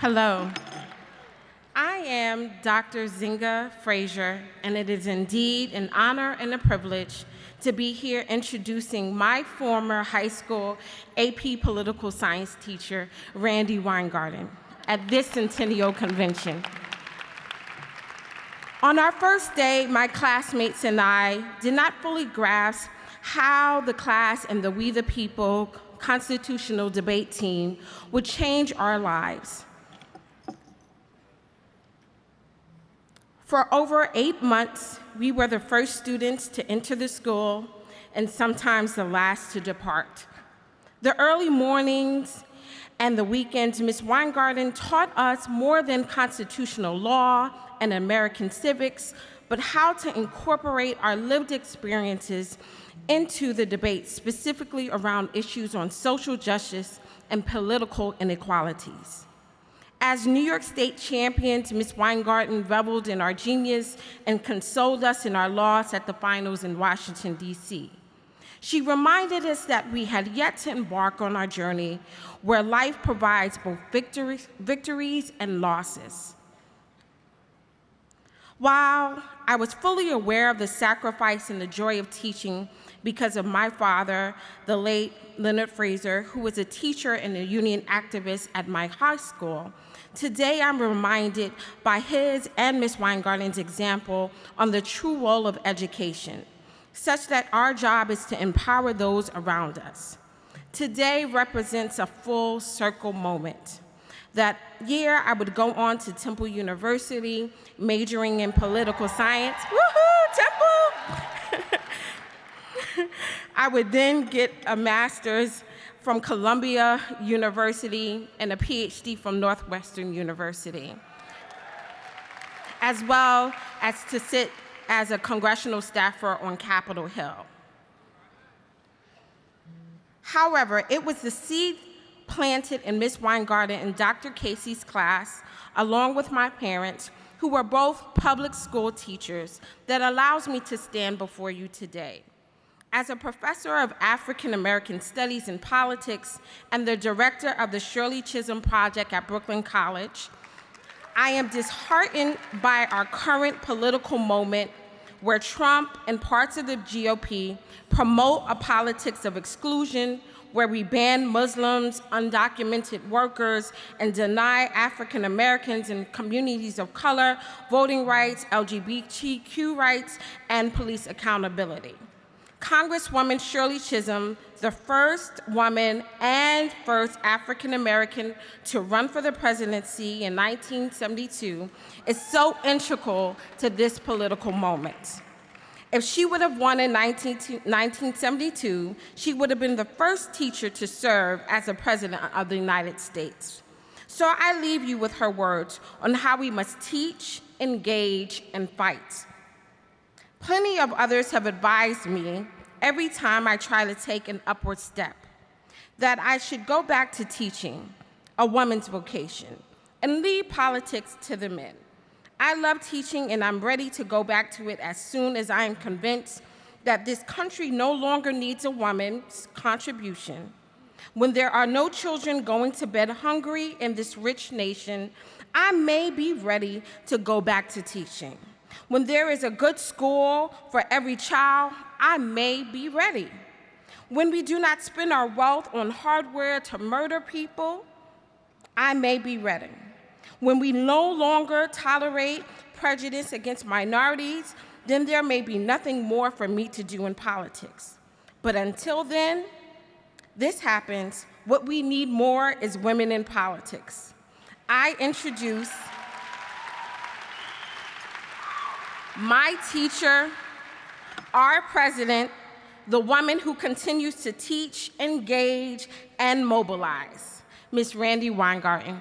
Hello, I am Dr. Zinga Fraser, and it is indeed an honor and a privilege to be here introducing my former high school AP Political Science teacher, Randi Weingarten, at this Centennial Convention. On our first day, my classmates and I did not fully grasp how the class and the We the People constitutional debate team would change our lives. For over 8 months, we were the first students to enter the school and sometimes the last to depart. The early mornings and the weekends, Ms. Weingarten taught us more than constitutional law and American civics, but how to incorporate our lived experiences into the debate, specifically around issues on social justice and political inequalities. As New York State champions, Ms. Weingarten reveled in our genius and consoled us in our loss at the finals in Washington, D.C. She reminded us that we had yet to embark on our journey where life provides both victories and losses. While I was fully aware of the sacrifice and the joy of teaching because of my father, the late Leonard Fraser, who was a teacher and a union activist at my high school, today I'm reminded by his and Ms. Weingarten's example on the true role of education, such that our job is to empower those around us. Today represents a full circle moment. That year, I would go on to Temple University, majoring in political science. Woohoo, Temple! I would then get a master's from Columbia University and a PhD from Northwestern University, as well as to sit as a congressional staffer on Capitol Hill. However, it was the seed planted in Ms. Weingarten and Dr. Casey's class, along with my parents, who were both public school teachers, that allows me to stand before you today. As a professor of African American Studies and Politics and the director of the Shirley Chisholm Project at Brooklyn College, I am disheartened by our current political moment where Trump and parts of the GOP promote a politics of exclusion, where we ban Muslims, undocumented workers, and deny African Americans and communities of color voting rights, LGBTQ rights, and police accountability. Congresswoman Shirley Chisholm, the first woman and first African American to run for the presidency in 1972, is so integral to this political moment. If she would have won in 1972, she would have been the first teacher to serve as the President of the United States. So I leave you with her words on how we must teach, engage, and fight. Plenty of others have advised me every time I try to take an upward step that I should go back to teaching, a woman's vocation, and leave politics to the men. I love teaching, and I'm ready to go back to it as soon as I am convinced that this country no longer needs a woman's contribution. When there are no children going to bed hungry in this rich nation, I may be ready to go back to teaching. When there is a good school for every child, I may be ready. When we do not spend our wealth on hardware to murder people, I may be ready. When we no longer tolerate prejudice against minorities, then there may be nothing more for me to do in politics. But until then, this happens, what we need more is women in politics. I introduce my teacher, our president, the woman who continues to teach, engage, and mobilize, Ms. Randi Weingarten.